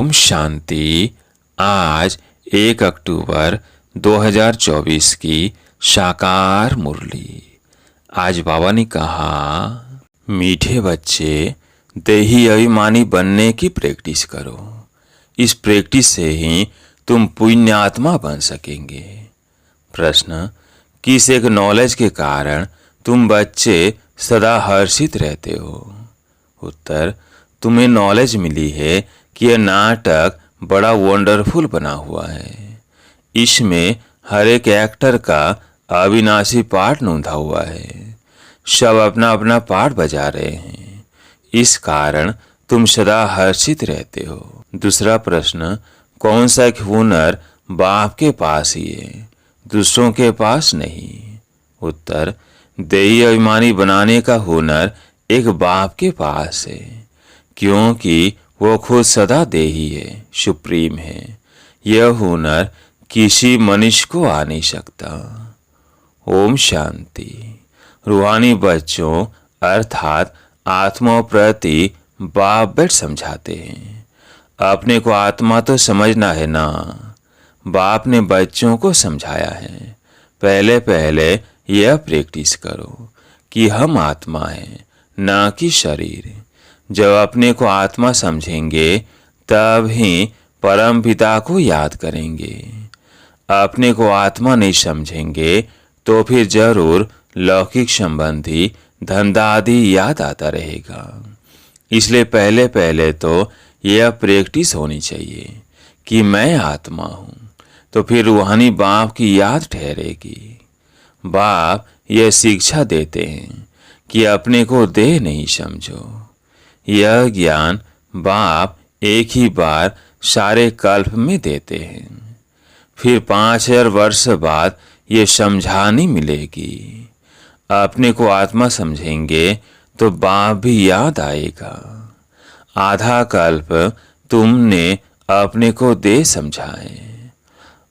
ओम शांति। आज 1 अक्टूबर 2024 की साकार मुरली। आज बाबा ने कहा, मीठे बच्चे, देही अभिमानी बनने की प्रैक्टिस करो। इस प्रैक्टिस से ही तुम पुण्यात्मा बन सकेंगे। प्रश्न, किस एक नॉलेज के कारण तुम बच्चे सदा हर्षित रहते हो? उत्तर, तुम्हें नॉलेज मिली है कि यह नाटक बड़ा वंडरफुल बना हुआ है। इसमें हर एक एक्टर का अविनाशी पार्ट नोंधा हुआ है। सब अपना अपना पार्ट बजा रहे हैं। इस कारण तुम सदा हर्षित रहते हो। दूसरा प्रश्न, कौन सा एक हुनर बाप के पास ही है, दूसरों के पास नहीं? उत्तर, देही अभिमानी बनाने का हुनर एक बाप के पास है, क्योंकि वो खुद सदा देही है, सुप्रीम है। यह हुनर किसी मनुष्य को आ नहीं सकता। ओम शांति। रूहानी बच्चों अर्थात आत्माओं प्रति बाप बेट समझाते हैं। अपने को आत्मा तो समझना है ना। बाप ने बच्चों को समझाया है, पहले पहले यह प्रैक्टिस करो कि हम आत्मा हैं, ना कि शरीर। जब अपने को आत्मा समझेंगे तब ही परम पिता को याद करेंगे। अपने को आत्मा नहीं समझेंगे तो फिर जरूर लौकिक संबंधी धंधा आदि याद आता रहेगा। इसलिए पहले पहले तो यह प्रैक्टिस होनी चाहिए कि मैं आत्मा हूँ, तो फिर रूहानी बाप की याद ठहरेगी। बाप यह शिक्षा देते हैं कि अपने को देह नहीं समझो। यह ज्ञान बाप एक ही बार सारे कल्प में देते हैं। फिर 5000 वर्ष बाद ये समझानी मिलेगी। अपने को आत्मा समझेंगे तो बाप भी याद आएगा। आधा कल्प तुमने अपने को देह समझा है,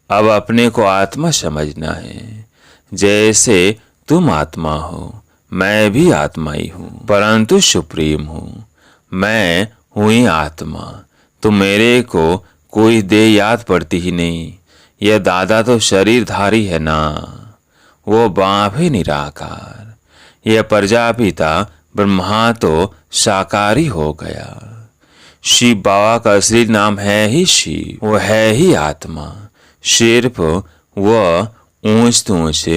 अब अपने को आत्मा समझना है। जैसे तुम आत्मा हो, मैं भी आत्मा ही हूँ, परंतु सुप्रीम हूँ। मैं हूँ ही आत्मा, तो मेरे को कोई देह याद पड़ती ही नहीं। यह दादा तो शरीरधारी है ना, वो बाप है निराकार। यह प्रजापिता ब्रह्मा तो साकारी हो गया। शिव बाबा का असली नाम है ही शिव, वो है ही आत्मा। सिर्फ वह ऊंच तूंच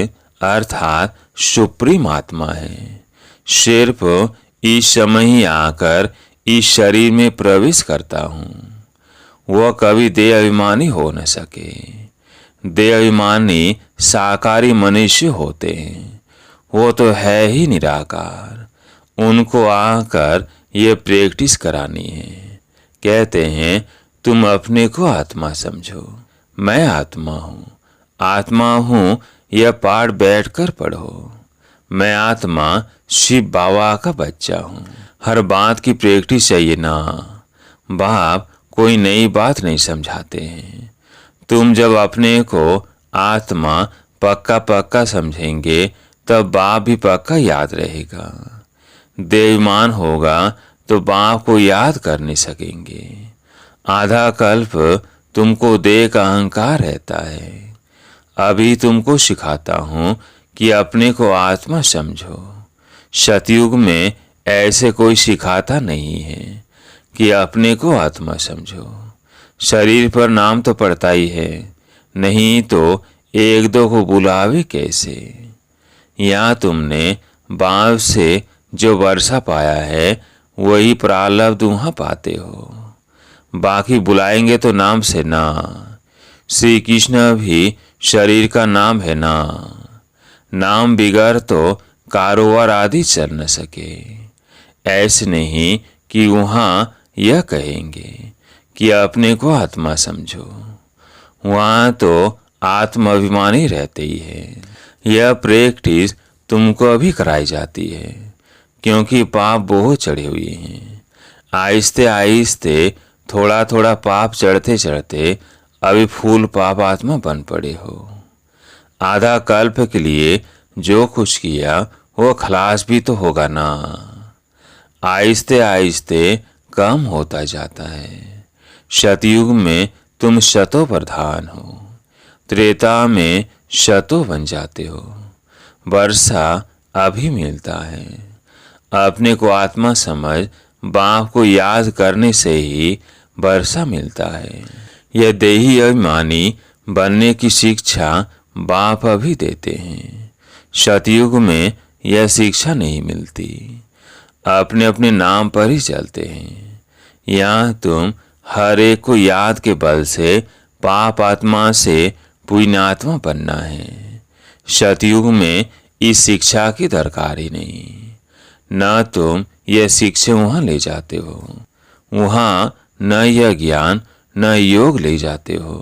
अर्थात सुप्रीम आत्मा है। सिर्फ इस समय ही आकर इस शरीर में प्रवेश करता हूँ। वह कभी देह अभिमानी हो न सके। देह अभिमानी साकारी मनुष्य होते हैं, वो तो है ही निराकार। उनको आकर ये प्रैक्टिस करानी है। कहते हैं, तुम अपने को आत्मा समझो, मैं आत्मा हूँ। आत्मा हूँ यह पाठ बैठकर पढ़ो। मैं आत्मा शिव बाबा का बच्चा हूँ। हर बात की प्रैक्टिस चाहिए ना। बाप कोई नई बात नहीं समझाते हैं। तुम जब अपने को आत्मा पक्का पक्का समझेंगे तब बाप भी पक्का याद रहेगा। देवमान होगा तो बाप को याद कर नहीं सकेंगे। आधा कल्प तुमको देह का अहंकार रहता है। अभी तुमको सिखाता हूँ कि अपने को आत्मा समझो। सतयुग में ऐसे कोई सिखाता नहीं है कि अपने को आत्मा समझो। शरीर पर नाम तो पड़ता ही है, नहीं तो एक दो को बुलावे कैसे? यहाँ तुमने बाप से जो वर्षा पाया है वही प्रारब्ध वहाँ पाते हो। बाकी बुलाएंगे तो नाम से ना। श्री कृष्ण भी शरीर का नाम है ना। नाम बिगड़ तो कारोबार आदि चल न सके। ऐसे नहीं कि वहाँ यह कहेंगे कि अपने को आत्मा समझो। वहाँ तो आत्माभिमानी रहते ही है। यह प्रैक्टिस तुमको अभी कराई जाती है, क्योंकि पाप बहुत चढ़े हुए हैं। आहिस्ते आहिस्ते थोड़ा थोड़ा पाप चढ़ते चढ़ते अभी फूल पाप आत्मा बन पड़े हो। आधा कल्प के लिए जो कुछ किया वो खलास भी तो होगा ना। आहिस्ते आहिस्ते कम होता जाता है। सतयुग में तुम शतों प्रधान हो, त्रेता में शतों बन जाते हो। वर्षा अभी मिलता है। अपने को आत्मा समझ बाप को याद करने से ही वर्षा मिलता है। यह देही अभिमानी बनने की शिक्षा बाप अभी देते हैं। सतयुग में यह शिक्षा नहीं मिलती। अपने अपने नाम पर ही चलते हैं। यहाँ तुम हर एक को याद के बल से पाप आत्मा से पुण्यात्मा बनना है। सतयुग में इस शिक्षा की दरकार ही नहीं। न तुम यह शिक्षा वहाँ ले जाते हो, वहाँ न यह ज्ञान न योग ले जाते हो।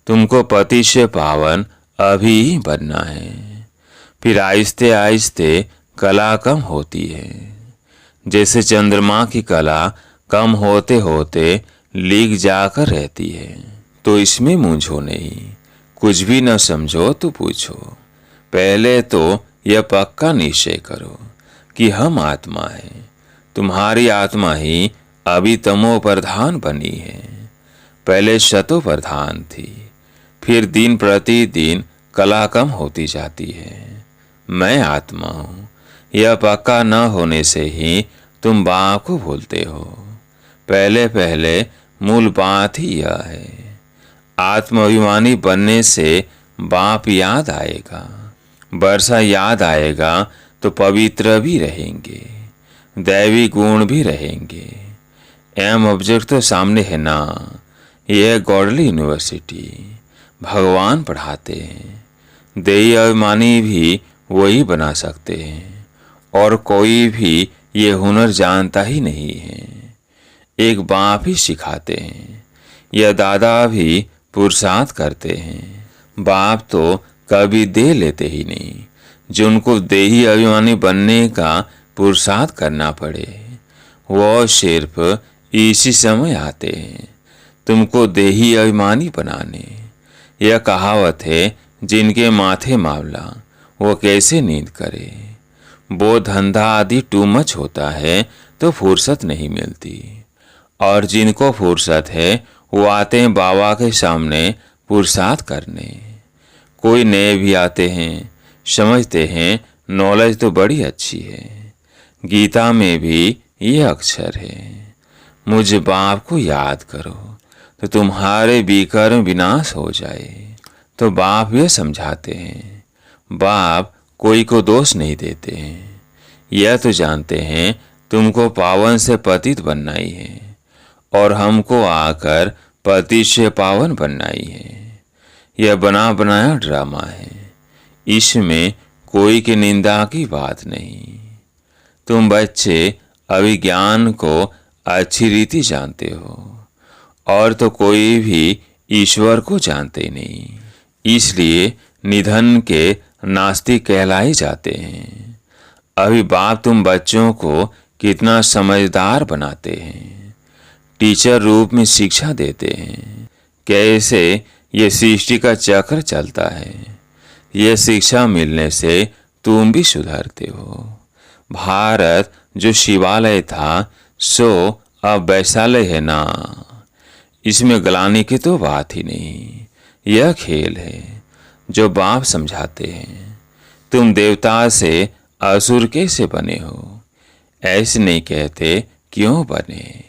तुमको पति से पावन अभी ही बनना है। फिर आहिस्ते आहिस्ते कला कम होती है। जैसे चंद्रमा की कला कम होते होते लीक जाकर रहती है। तो इसमें मूंझो नहीं, कुछ भी न समझो तो पूछो। पहले तो यह पक्का निश्चय करो कि हम आत्मा है। तुम्हारी आत्मा ही अभी तमो प्रधान बनी है। पहले शतो प्रधान थी, फिर दिन प्रतिदिन कला कम होती जाती है। मैं आत्मा हूँ, यह पक्का न होने से ही तुम बाप को भूलते हो। पहले पहले मूल बात ही यह है। आत्माभिमानी बनने से बाप याद आएगा, वर्षा याद आएगा तो पवित्र भी रहेंगे, दैवी गुण भी रहेंगे। एम ऑब्जेक्ट तो सामने है ना। यह गॉडली यूनिवर्सिटी, भगवान पढ़ाते हैं। देही अभिमानी भी वही बना सकते हैं, और कोई भी ये हुनर जानता ही नहीं है। एक बाप ही सिखाते हैं। यह दादा भी पुरुषार्थ करते हैं। बाप तो कभी दे लेते ही नहीं। जिनको देही अभिमानी बनने का पुरुषार्थ करना पड़े, वो सिर्फ इसी समय आते हैं तुमको देही अभिमानी बनाने। यह कहावत है, जिनके माथे मामला वो कैसे नींद करे। वो धंधा आदि टू मच होता है तो फुर्सत नहीं मिलती, और जिनको फुर्सत है वो आते हैं बाबा के सामने पुरुषार्थ करने। कोई नए भी आते हैं, समझते हैं नॉलेज तो बड़ी अच्छी है। गीता में भी ये अक्षर है, मुझ बाप को याद करो तो तुम्हारे विकर्म विनाश हो जाए। तो बाप ये समझाते हैं। बाप कोई को दोष नहीं देते हैं। यह तो जानते हैं तुमको पावन से पतित बनना ही है, और हमको आकर पति से पावन बनना ही है। यह बना बनाया ड्रामा है। इसमें कोई की निंदा की बात नहीं। तुम बच्चे अभी ज्ञान को अच्छी रीति जानते हो, और तो कोई भी ईश्वर को जानते नहीं। इसलिए निधन के नास्तिक कहलाए जाते हैं। अभी बाप तुम बच्चों को कितना समझदार बनाते हैं। टीचर रूप में शिक्षा देते हैं, कैसे ये सृष्टि का चक्र चलता है। यह शिक्षा मिलने से तुम भी सुधरते हो। भारत जो शिवालय था सो अब वैशालय है ना। इसमें गलाने की तो बात ही नहीं। यह खेल है जो बाप समझाते हैं। तुम देवता से असुर कैसे बने हो, ऐसे नहीं कहते क्यों बने।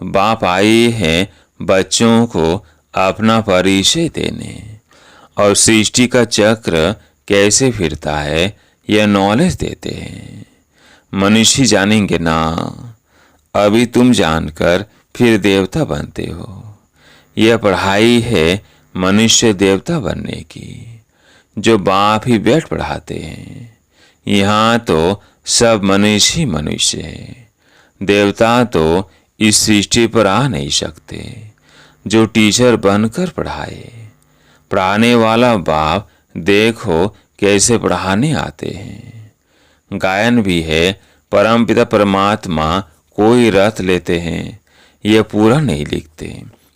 बाप आए हैं बच्चों को अपना परिचय देने, और सृष्टि का चक्र कैसे फिरता है यह नॉलेज देते हैं। मनुष्य जानेंगे ना। अभी तुम जानकर फिर देवता बनते हो। यह पढ़ाई है मनुष्य देवता बनने की, जो बाप ही बैठ पढ़ाते हैं। यहाँ तो सब मनुष्य ही मनुष्य है। देवता तो इस सृष्टि पर आ नहीं सकते। जो टीचर बनकर पढ़ाए, पढ़ाने वाला बाप देखो कैसे पढ़ाने आते हैं। गायन भी है, परमपिता परमात्मा कोई रथ लेते हैं, यह पूरा नहीं लिखते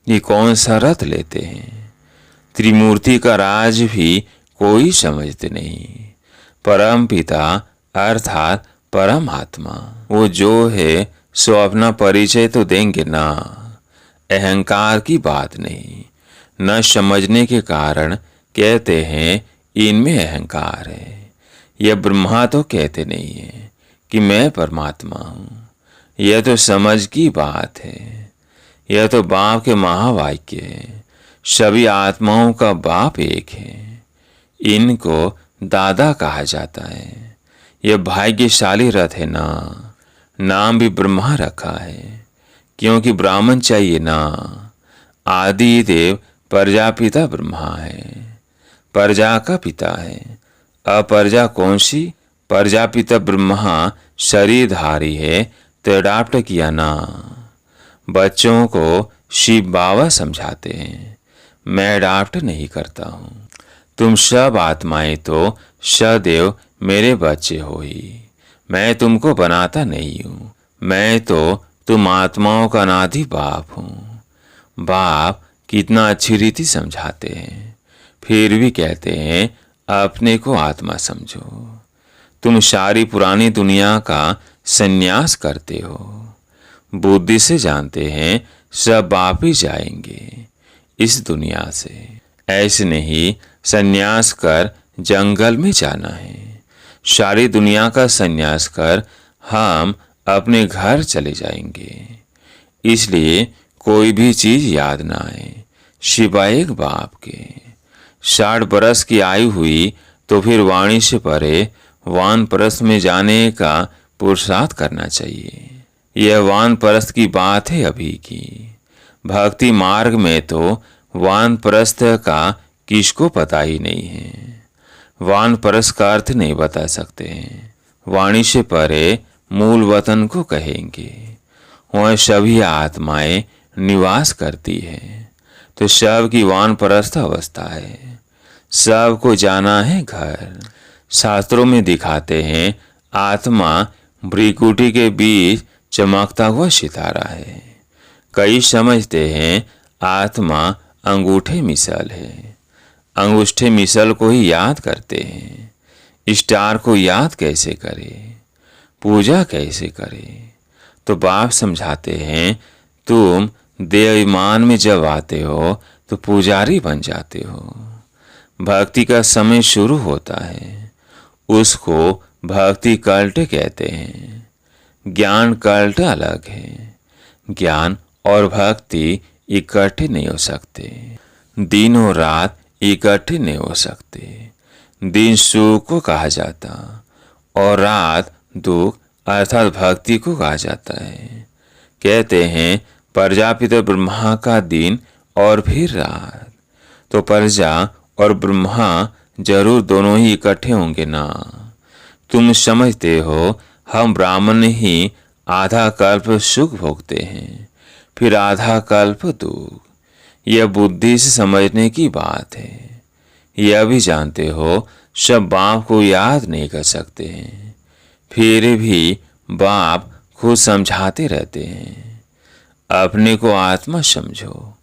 ये कौन सा रथ लेते हैं। त्रिमूर्ति का राज भी कोई समझते नहीं। परम पिता अर्थात परमात्मा वो जो है सो अपना परिचय तो देंगे ना। अहंकार की बात नहीं। न समझने के कारण कहते हैं इनमें अहंकार है। यह ब्रह्मा तो कहते नहीं है कि मैं परमात्मा हूँ। यह तो समझ की बात है। यह तो बाप के महावाक्य है। सभी आत्माओं का बाप एक है। इनको दादा कहा जाता है। यह भाग्यशाली रथ है ना। नाम भी ब्रह्मा रखा है क्योंकि ब्राह्मण चाहिए ना। आदि देव प्रजापिता ब्रह्मा है। प्रजा का पिता है। अप्रजा कौन सी? प्रजापिता ब्रह्मा शरीरधारी है तो अडॉप्ट किया ना। बच्चों को शिव बाबा समझाते हैं। मैं अडॉप्ट नहीं करता हूँ। तुम सब आत्माएं तो सदैव मेरे बच्चे हो ही। मैं तुमको बनाता नहीं हूँ। मैं तो तुम आत्माओं का अनादि बाप हूँ। बाप कितना अच्छी रीति समझाते हैं, फिर भी कहते हैं अपने को आत्मा समझो। तुम सारी पुरानी दुनिया का संन्यास करते हो। बुद्धि से जानते हैं सब बाप ही जाएंगे इस दुनिया से। ऐसे नहीं संन्यास कर जंगल में जाना है। सारी दुनिया का संन्यास कर हम अपने घर चले जाएंगे। इसलिए कोई भी चीज याद ना आए सिवाय एक बाप के। 60 बरस की आयु हुई तो फिर वाणी से परे वानप्रस्थ में जाने का पुरुषार्थ करना चाहिए। यह वानप्रस्थ की बात है अभी की। भक्ति मार्ग में तो वानप्रस्थ का किसको पता ही नहीं है। वानप्रस्थ का अर्थ नहीं बता सकते। वाणी से परे मूल वतन को कहेंगे। वह सभी आत्माएं निवास करती है तो सब की वानप्रस्थ अवस्था है। सबको जाना है घर। शास्त्रों में दिखाते हैं आत्मा भ्रिकुटी के बीच चमकता हुआ सितारा है। कई समझते हैं आत्मा अंगूठे मिसल है। अंगूठे मिसल को ही याद करते हैं। स्टार को याद कैसे करे, पूजा कैसे करे? तो बाप समझाते हैं तुम देवाभिमान में जब आते हो तो पुजारी बन जाते हो। भक्ति का समय शुरू होता है, उसको भक्ति कल्ट कहते हैं। ज्ञान कल्ट अलग है। ज्ञान और भक्ति इकट्ठे नहीं हो सकते। दिन और रात इकट्ठे नहीं हो सकते। दिन सुख को कहा जाता और रात दुख अर्थात भक्ति को कहा जाता है। कहते हैं प्रजापिता ब्रह्मा का दिन और फिर रात। तो प्रजा और ब्रह्मा जरूर दोनों ही इकट्ठे होंगे ना। तुम समझते हो हम ब्राह्मण ही आधा कल्प सुख भोगते हैं फिर आधा कल्प दुख। यह बुद्धि से समझने की बात है। यह भी जानते हो सब बाप को याद नहीं कर सकते हैं, फिर भी बाप खुद समझाते रहते हैं अपने को आत्मा समझो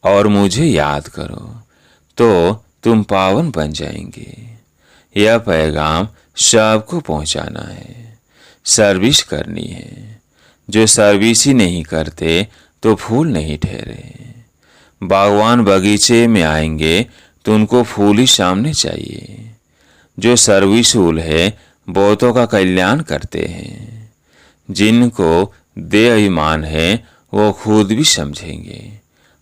और मुझे याद करो तो तुम पावन बन जाएंगे। यह पैगाम सबको पहुंचाना है, सर्विस करनी है। जो सर्विस ही नहीं करते तो फूल नहीं ठहरे। बागवान बगीचे में आएंगे तो उनको फूल ही सामने चाहिए। जो सर्विसफुल है बहुतों का कल्याण करते हैं। जिनको देह अभिमान है वो खुद भी समझेंगे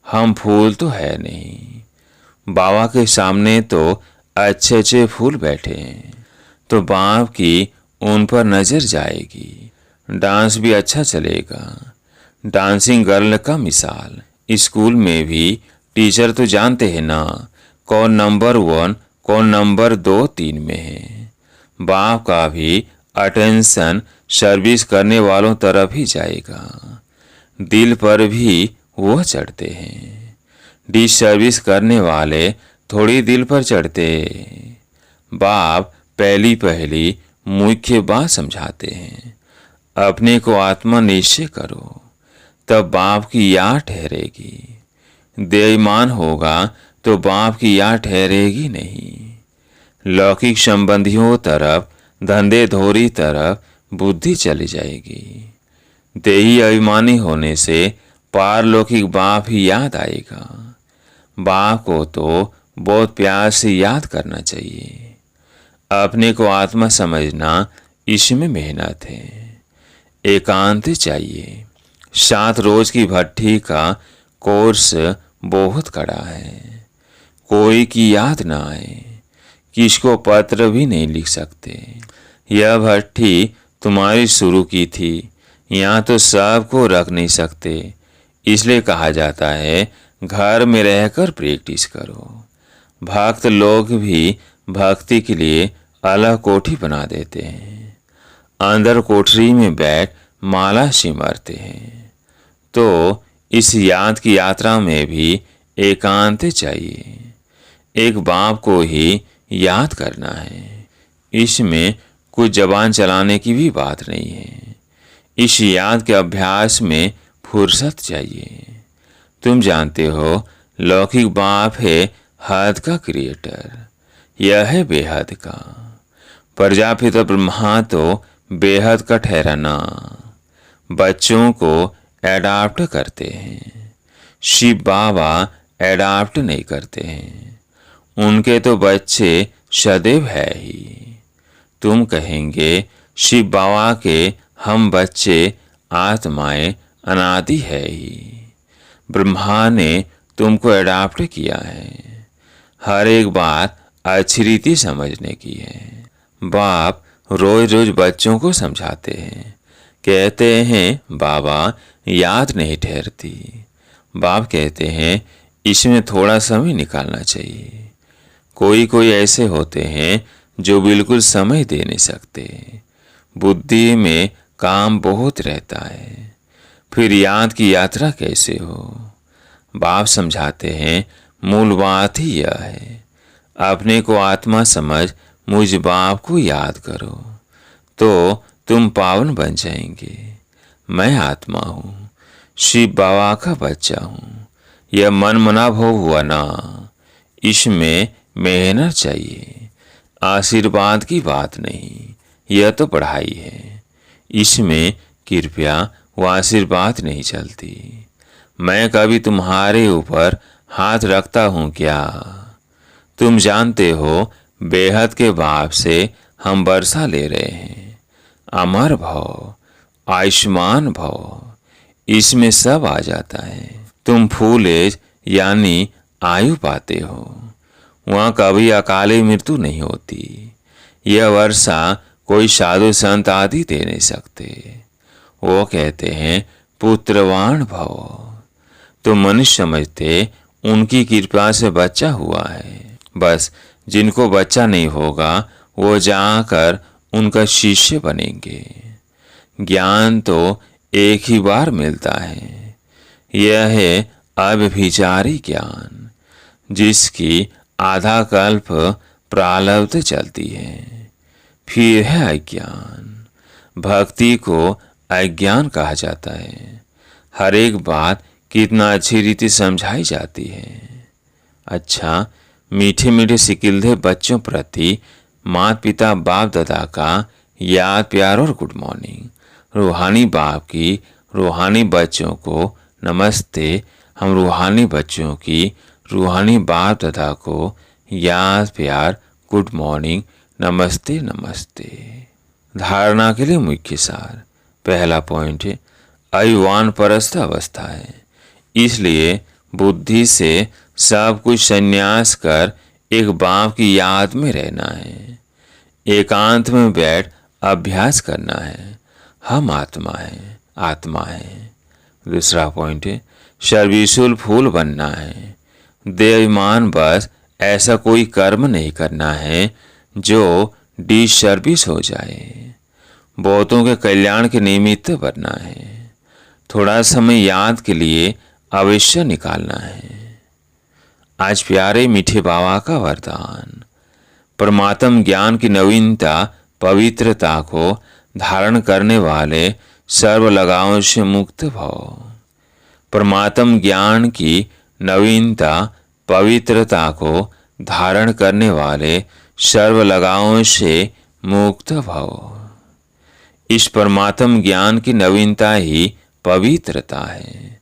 हम फूल तो है नहीं। बाबा के सामने तो अच्छे अच्छे फूल बैठे हैं तो बाप की उन पर नजर जाएगी। डांस भी अच्छा चलेगा। डांसिंग गर्ल का मिसाल स्कूल में भी टीचर तो जानते हैं ना कौन नंबर 1 कौन नंबर 2 3 में है। बाप का भी अटेंशन सर्विस करने वालों तरफ ही जाएगा। दिल पर भी वो चढ़ते हैं। डिस सर्विस करने वाले थोड़ी दिल पर चढ़ते। बाप पहली मुख्य बात समझाते हैं अपने को आत्मा निश्चय करो तब बाप की याद ठहरेगी। बेईमान होगा तो बाप की याद ठहरेगी नहीं। लौकिक संबंधियों तरफ धंधे धोरी तरफ बुद्धि चली जाएगी। देही अभिमानी होने से पारलौकिक बाप ही याद आएगा। बाप को तो बहुत प्यार से याद करना चाहिए। अपने को आत्मा समझना, इसमें मेहनत है। एकांत चाहिए। 7 रोज की भट्ठी का कोर्स बहुत कड़ा है। कोई की याद ना आए, किसको पत्र भी नहीं लिख सकते। यह भट्ठी तुम्हारी शुरू की थी, यहाँ तो सबको रख नहीं सकते। इसलिए कहा जाता है घर में रहकर प्रैक्टिस करो। भक्त लोग भी भक्ति के लिए अलग कोठी बना देते हैं, अंदर कोठरी में बैठ माला सिमरते हैं। तो इस याद की यात्रा में भी एकांत चाहिए। एक बाप को ही याद करना है। इसमें कुछ जबान चलाने की भी बात नहीं है। इस याद के अभ्यास में फुर्सत चाहिए। तुम जानते हो लौकिक बाप है हद का क्रिएटर, यह है बेहद का। प्रजापिता ब्रह्मा तो बेहद का ठहराना। बच्चों को एडाप्ट करते हैं, शिव बाबा एडाप्ट नहीं करते हैं। उनके तो बच्चे सदैव है ही। तुम कहेंगे शिव बाबा के हम बच्चे आत्माएं अनादि है ही। ब्रह्मा ने तुमको एडाप्ट किया है। हर एक बात अच्छी रीति समझने की है। बाप रोज रोज बच्चों को समझाते हैं। कहते हैं बाबा याद नहीं ठहरती। बाप कहते हैं इसमें थोड़ा समय निकालना चाहिए। कोई कोई ऐसे होते हैं जो बिल्कुल समय दे नहीं सकते। बुद्धि में काम बहुत रहता है, फिर याद की यात्रा कैसे हो। बाप समझाते हैं मूल बात ही यह है, अपने को आत्मा समझ मुझ बाप को याद करो तो तुम पावन बन जाएंगे। मैं आत्मा हूँ, शिव बाबा का बच्चा हूँ। यह मन मना भोग हुआ ना। इसमें मेहनत चाहिए, आशीर्वाद की बात नहीं। यह तो पढ़ाई है, इसमें कृपया व आशीर्वाद नहीं चलती। मैं कभी तुम्हारे ऊपर हाथ रखता हूँ क्या? तुम जानते हो बेहद के बाप से हम वर्षा ले रहे हैं। अमर भव, आयुष्मान भव, इसमें सब आ जाता है। तुम फूल एज यानी आयु पाते हो। वहाँ कभी अकाली मृत्यु नहीं होती। यह वर्षा कोई साधु संत आदि दे नहीं सकते। वो कहते हैं पुत्रवान भव। तो मनुष्य समझते उनकी कृपा से बच्चा हुआ है। बस जिनको बच्चा नहीं होगा वो जाकर उनका शिष्य बनेंगे। ज्ञान तो एक ही बार मिलता है। यह है अव्यभिचारी ज्ञान, जिसकी आधा कल्प प्रारब्ध चलती है। फिर है अज्ञान। भक्ति को अज्ञान कहा जाता है। हर एक बात कितना अच्छी रीति समझाई जाती है। अच्छा, मीठे मीठे सिकिलधे बच्चों प्रति माता पिता बाप दादा का याद प्यार और गुड मॉर्निंग। रूहानी बाप की रूहानी बच्चों को नमस्ते। हम रूहानी बच्चों की रूहानी बाप दादा को याद प्यार गुड मॉर्निंग नमस्ते नमस्ते। धारणा के लिए मुख्य सार। पहला पॉइंट है अयुवान परस्थ अवस्था है, इसलिए बुद्धि से सब कुछ संन्यास कर एक बाप की याद में रहना है। एकांत में बैठ अभ्यास करना है। हम आत्मा है, आत्मा है। दूसरा पॉइंट है सर्विसुल फूल बनना है। देवाभिमान बस ऐसा कोई कर्म नहीं करना है जो डिसर्विस हो जाए। बहुतों के कल्याण के निमित्त बनना है। थोड़ा समय याद के लिए अवश्य निकालना है। आज प्यारे मीठे बाबा का वरदान। परमात्म ज्ञान की नवीनता पवित्रता को धारण करने वाले सर्व लगावों से मुक्त भव। परमात्म ज्ञान की नवीनता पवित्रता को धारण करने वाले सर्व लगावों से मुक्त भव। इस परमात्म ज्ञान की नवीनता ही पवित्रता है।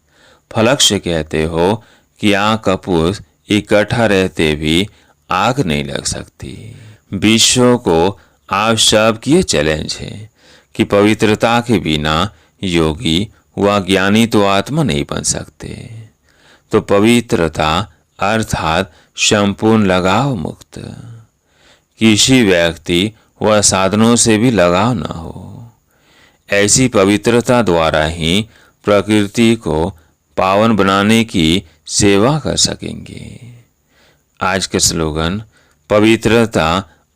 फलक से कहते हो कि आग का पुष्प इकट्ठा रहते भी आग नहीं लग सकती। विश्व को आप सबकी ये चैलेंज है कि पवित्रता के बिना योगी व ज्ञानी तो आत्मा नहीं बन सकते। तो पवित्रता अर्थात संपूर्ण लगाव मुक्त, किसी व्यक्ति व साधनों से भी लगाव न हो। ऐसी पवित्रता द्वारा ही प्रकृति को पावन बनाने की सेवा कर सकेंगे। आज का स्लोगन, पवित्रता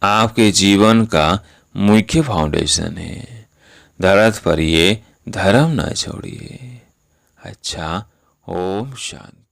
आपके जीवन का मुख्य फाउंडेशन है। धरती पर ये धर्म न छोड़िए। अच्छा, ओम शांति।